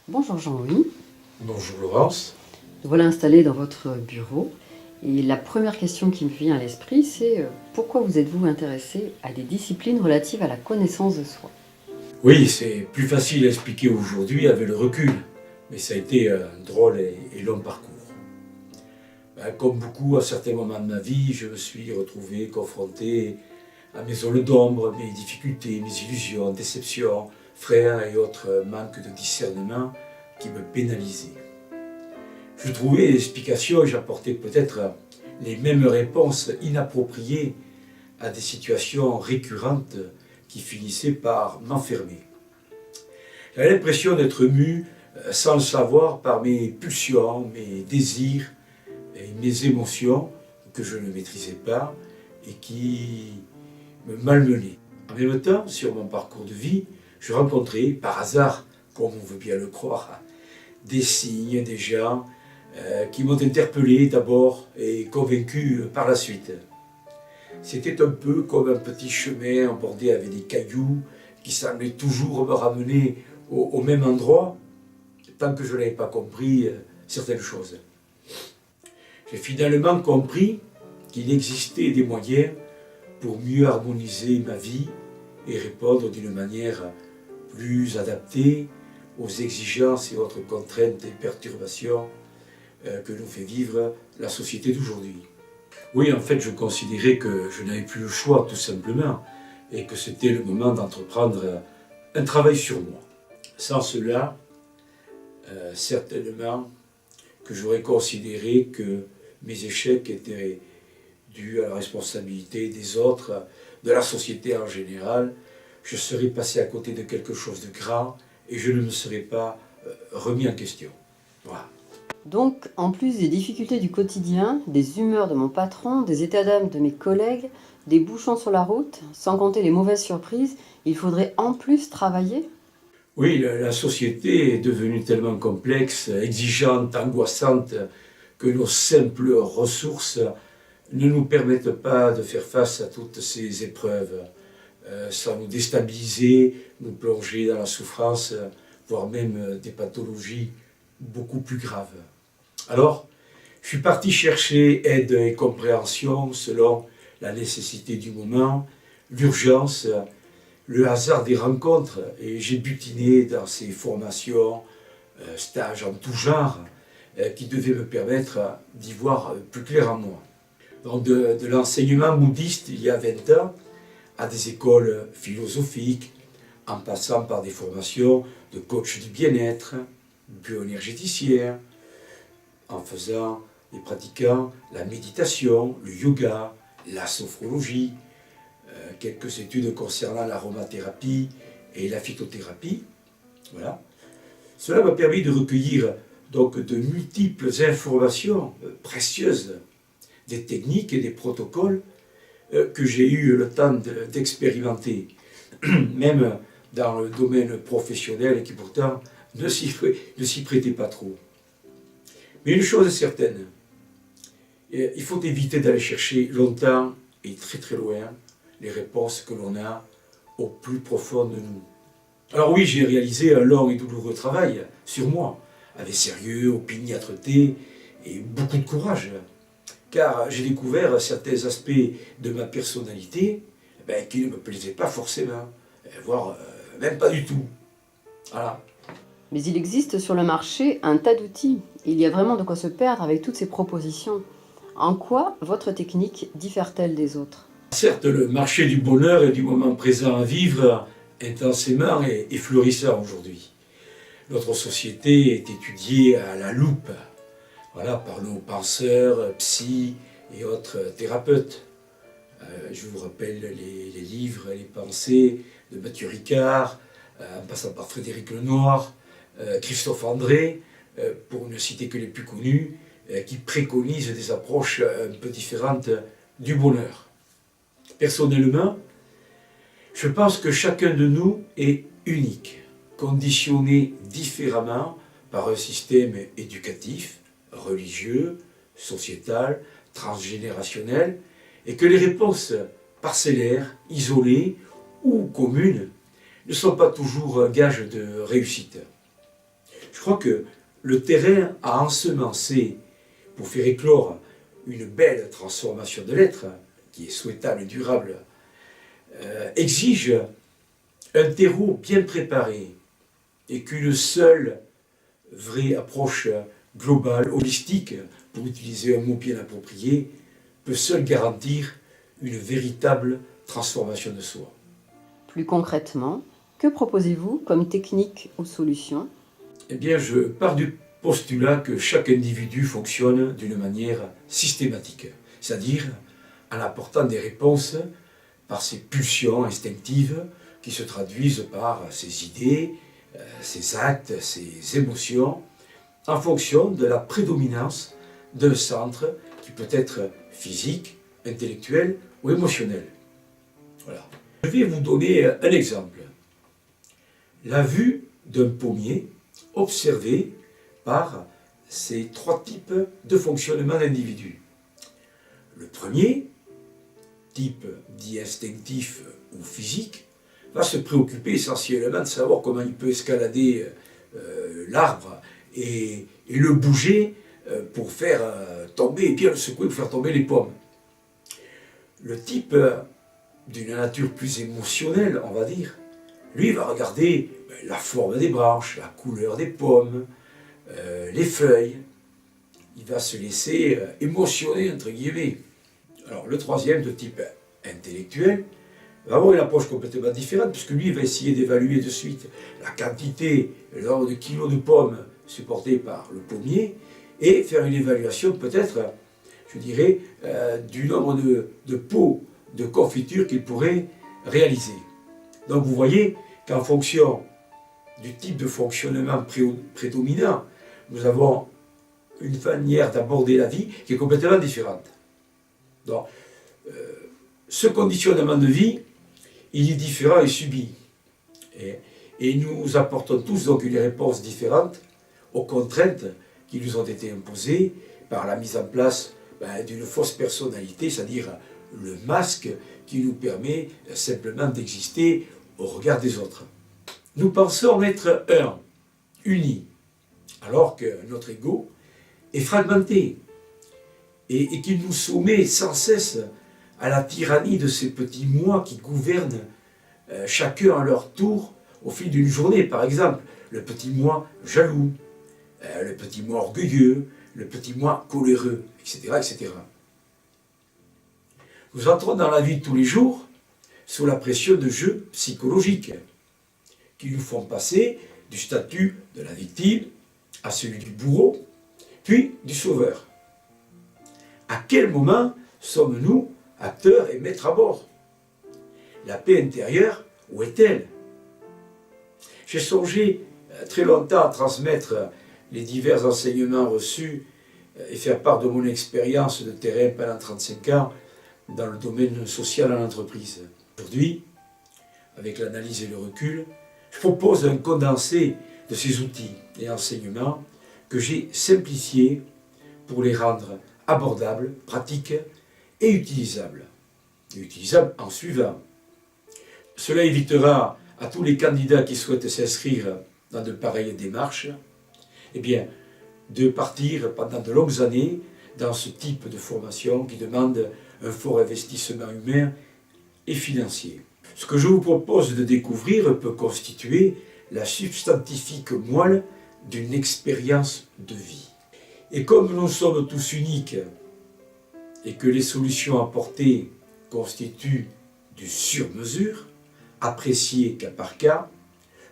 Bonjour Jean-Louis, Bonjour Laurence. nous voilà installés dans votre bureau et la première question qui me vient à l'esprit c'est pourquoi vous êtes-vous intéressé à des disciplines relatives à la connaissance de soi? Oui, c'est plus facile à expliquer aujourd'hui avec le recul, mais ça a été un drôle et long parcours. Comme beaucoup, à certains moments de ma vie, je me suis retrouvé confronté à mes zones d'ombre, mes difficultés, mes illusions, déceptions, freins et autres manques de discernement qui me pénalisaient. Je trouvais des explications et j'apportais peut-être les mêmes réponses inappropriées à des situations récurrentes qui finissaient par m'enfermer. J'avais l'impression d'être mu sans le savoir par mes pulsions, mes désirs et mes émotions que je ne maîtrisais pas et qui me malmenaient. En même temps, sur mon parcours de vie, je rencontrais par hasard, comme on veut bien le croire, des signes, des gens qui m'ont interpellé d'abord et convaincu par la suite. C'était un peu comme un petit chemin bordé avec des cailloux qui semblaient toujours me ramener au même endroit tant que je n'avais pas compris certaines choses. J'ai finalement compris qu'il existait des moyens pour mieux harmoniser ma vie et répondre d'une manière plus adaptée aux exigences et autres contraintes et perturbations que nous fait vivre la société d'aujourd'hui. Oui, en fait, je considérais que je n'avais plus le choix, tout simplement, et que c'était le moment d'entreprendre un travail sur moi. Sans cela, certainement que j'aurais considéré que mes échecs étaient dus à la responsabilité des autres, de la société en général. Je serais passé à côté de quelque chose de grand et je ne me serais pas remis en question. Voilà. Donc, en plus des difficultés du quotidien, des humeurs de mon patron, des états d'âme de mes collègues, des bouchons sur la route, sans compter les mauvaises surprises, il faudrait en plus travailler? Oui, la société est devenue tellement complexe, exigeante, angoissante, que nos simples ressources ne nous permettent pas de faire face à toutes ces épreuves, sans nous déstabiliser, nous plonger dans la souffrance, voire même des pathologies beaucoup plus graves. Alors, je suis parti chercher aide et compréhension selon la nécessité du moment, l'urgence, le hasard des rencontres, et j'ai butiné dans ces formations, stages en tout genre, qui devaient me permettre d'y voir plus clair en moi. Donc de l'enseignement bouddhiste il y a 20 ans à des écoles philosophiques, en passant par des formations de coach du bien-être, bioénergéticien, en faisant et pratiquant la méditation, le yoga, la sophrologie, quelques études concernant l'aromathérapie et la phytothérapie. Voilà. Cela m'a permis de recueillir donc de multiples informations précieuses, des techniques et des protocoles que j'ai eu le temps d'expérimenter, même dans le domaine professionnel qui pourtant ne s'y prêtait pas trop. Mais une chose est certaine, il faut éviter d'aller chercher longtemps et très très loin les réponses que l'on a au plus profond de nous. Alors oui, j'ai réalisé un long et douloureux travail sur moi, avec sérieux, opiniâtreté et beaucoup de courage, car j'ai découvert certains aspects de ma personnalité qui ne me plaisaient pas forcément, voire même pas du tout. Voilà. Mais il existe sur le marché un tas d'outils. Il y a vraiment de quoi se perdre avec toutes ces propositions. En quoi votre technique diffère-t-elle des autres? Certes, le marché du bonheur et du moment présent à vivre intensément est florissant aujourd'hui. Notre société est étudiée à la loupe, voilà, par nos penseurs, psy et autres thérapeutes. Je vous rappelle les livres et les pensées de Mathieu Ricard, en passant par Frédéric Lenoir, Christophe André, pour ne citer que les plus connus, qui préconisent des approches un peu différentes du bonheur. Personnellement, je pense que chacun de nous est unique, conditionné différemment par un système éducatif, religieux, sociétal, transgénérationnel, et que les réponses parcellaires, isolées ou communes ne sont pas toujours un gage de réussite. Je crois que le terrain à ensemencer pour faire éclore une belle transformation de l'être, qui est souhaitable et durable, exige un terreau bien préparé et qu'une seule vraie approche globale, holistique, pour utiliser un mot bien approprié, peut seule garantir une véritable transformation de soi. Plus concrètement, que proposez-vous comme technique ou solution? Eh bien, je pars du postulat que chaque individu fonctionne d'une manière systématique, c'est-à-dire en apportant des réponses par ses pulsions instinctives qui se traduisent par ses idées, ses actes, ses émotions, en fonction de la prédominance d'un centre qui peut être physique, intellectuel ou émotionnel. Voilà. Je vais vous donner un exemple. La vue d'un pommier observé par ces trois types de fonctionnement d'individus. Le premier, type dit instinctif ou physique, va se préoccuper essentiellement de savoir comment il peut escalader l'arbre et le bouger pour faire tomber, et bien le secouer pour faire tomber les pommes. Le type d'une nature plus émotionnelle, on va dire, lui va regarder la forme des branches, la couleur des pommes, les feuilles. Il va se laisser émotionner, entre guillemets. Alors le troisième, de type intellectuel, va avoir une approche complètement différente, puisque lui, il va essayer d'évaluer de suite la quantité, le nombre de kilos de pommes supportés par le pommier, et faire une évaluation peut-être, je dirais, du nombre de pots de confiture qu'il pourrait réaliser. Donc vous voyez qu'en fonction du type de fonctionnement prédominant, nous avons une manière d'aborder la vie qui est complètement différente. Donc, ce conditionnement de vie, il est différent et subi. Et nous apportons tous donc une réponse différente aux contraintes qui nous ont été imposées par la mise en place d'une fausse personnalité, c'est-à-dire le masque qui nous permet simplement d'exister au regard des autres. Nous pensons être un, unis, alors que notre ego est fragmenté et qu'il nous soumet sans cesse à la tyrannie de ces petits moi qui gouvernent chacun à leur tour au fil d'une journée. Par exemple, le petit moi jaloux, le petit moi orgueilleux, le petit moi coléreux, etc., etc. Nous entrons dans la vie de tous les jours sous la pression de jeux psychologiques qui nous font passer du statut de la victime à celui du bourreau, puis du sauveur. À quel moment sommes-nous acteurs et maîtres à bord? La paix intérieure, où est-elle? J'ai songé très longtemps à transmettre les divers enseignements reçus et faire part de mon expérience de terrain pendant 35 ans dans le domaine social en entreprise. Aujourd'hui, avec l'analyse et le recul, je propose un condensé de ces outils et enseignements que j'ai simplifiés pour les rendre abordables, pratiques et utilisables. Et utilisables en suivant. Cela évitera à tous les candidats qui souhaitent s'inscrire dans de pareilles démarches, eh bien, de partir pendant de longues années dans ce type de formation qui demande un fort investissement humain et financier. Ce que je vous propose de découvrir peut constituer la substantifique moelle d'une expérience de vie. Et comme nous sommes tous uniques et que les solutions apportées constituent du sur-mesure, appréciées cas par cas,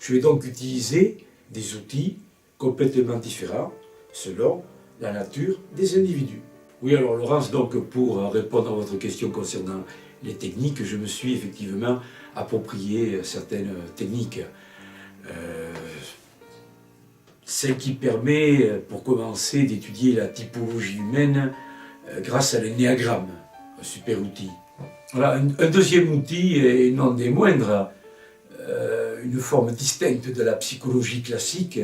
je vais donc utiliser des outils complètement différents selon la nature des individus. Oui, alors Laurence, donc pour répondre à votre question concernant les techniques, je me suis effectivement approprié certaines techniques. Celle qui permet, pour commencer, d'étudier la typologie humaine grâce à l'énéagramme, un super outil. Voilà, un deuxième outil, et non des moindres, une forme distincte de la psychologie classique,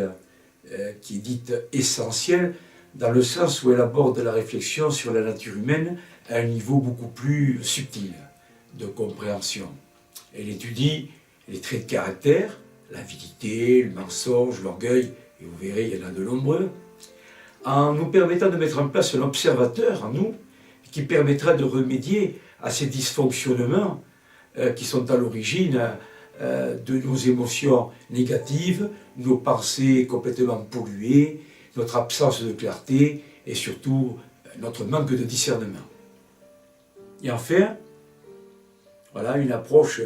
qui est dite essentielle, dans le sens où elle aborde la réflexion sur la nature humaine à un niveau beaucoup plus subtil de compréhension. Elle étudie les traits de caractère, l'avidité, le mensonge, l'orgueil et vous verrez, il y en a de nombreux, en nous permettant de mettre en place un observateur en nous qui permettra de remédier à ces dysfonctionnements qui sont à l'origine de nos émotions négatives, nos pensées complètement polluées, notre absence de clarté et surtout notre manque de discernement. Et enfin, voilà une approche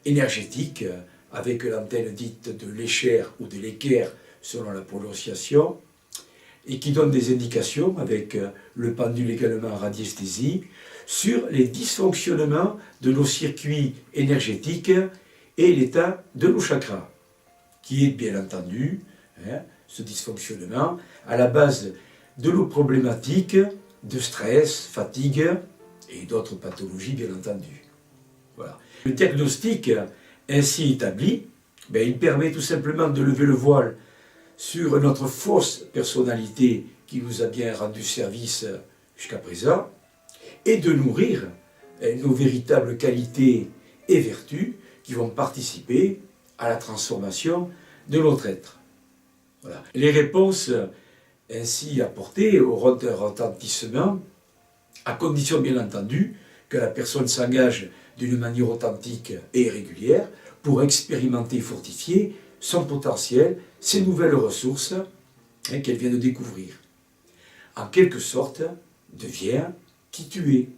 énergétique avec l'antenne dite de l'échelle ou de l'équerre selon la prononciation et qui donne des indications avec le pendule également en radiesthésie sur les dysfonctionnements de nos circuits énergétiques et l'état de nos chakras, qui est bien entendu, ce dysfonctionnement, à la base de nos problématiques de stress, fatigue et d'autres pathologies bien entendu. Voilà. Le diagnostic ainsi établi, il permet tout simplement de lever le voile sur notre fausse personnalité qui nous a bien rendu service jusqu'à présent et de nourrir nos véritables qualités et vertus qui vont participer à la transformation de notre être. Voilà. Les réponses ainsi apportées auront un retentissement, à condition bien entendu que la personne s'engage d'une manière authentique et régulière pour expérimenter et fortifier son potentiel, ses nouvelles ressources qu'elle vient de découvrir. En quelque sorte, devient qui tu es.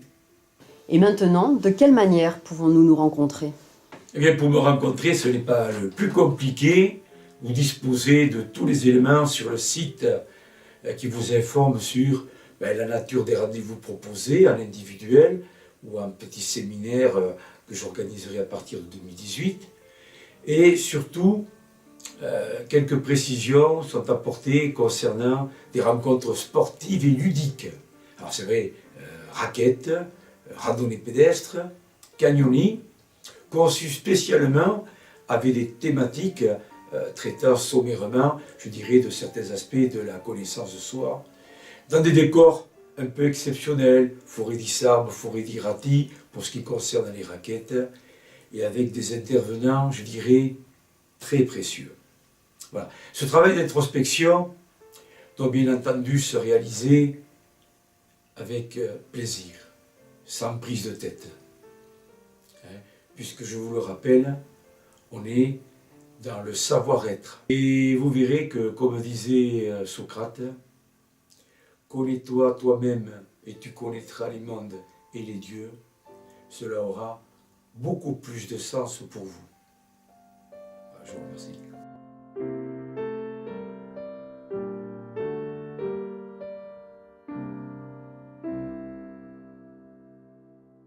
Et maintenant, de quelle manière pouvons-nous nous rencontrer ? Eh bien, pour me rencontrer, ce n'est pas le plus compliqué. Vous disposez de tous les éléments sur le site qui vous informe sur la nature des rendez-vous proposés en individuel ou en petit séminaire que j'organiserai à partir de 2018. Et surtout, quelques précisions sont apportées concernant des rencontres sportives et ludiques. Alors c'est vrai, raquettes, randonnée pédestre, canyoning, conçues spécialement avec des thématiques traitant sommairement, je dirais, de certains aspects de la connaissance de soi, dans des décors un peu exceptionnels, forêt d'Issarmes, forêt d'Irati, pour ce qui concerne les raquettes, et avec des intervenants, je dirais, très précieux. Voilà. Ce travail d'introspection doit bien entendu se réaliser avec plaisir, sans prise de tête. Puisque je vous le rappelle, on est dans le savoir-être. Et vous verrez que, comme disait Socrate, connais-toi toi-même et tu connaîtras les mondes et les dieux. Cela aura beaucoup plus de sens pour vous. Je vous remercie.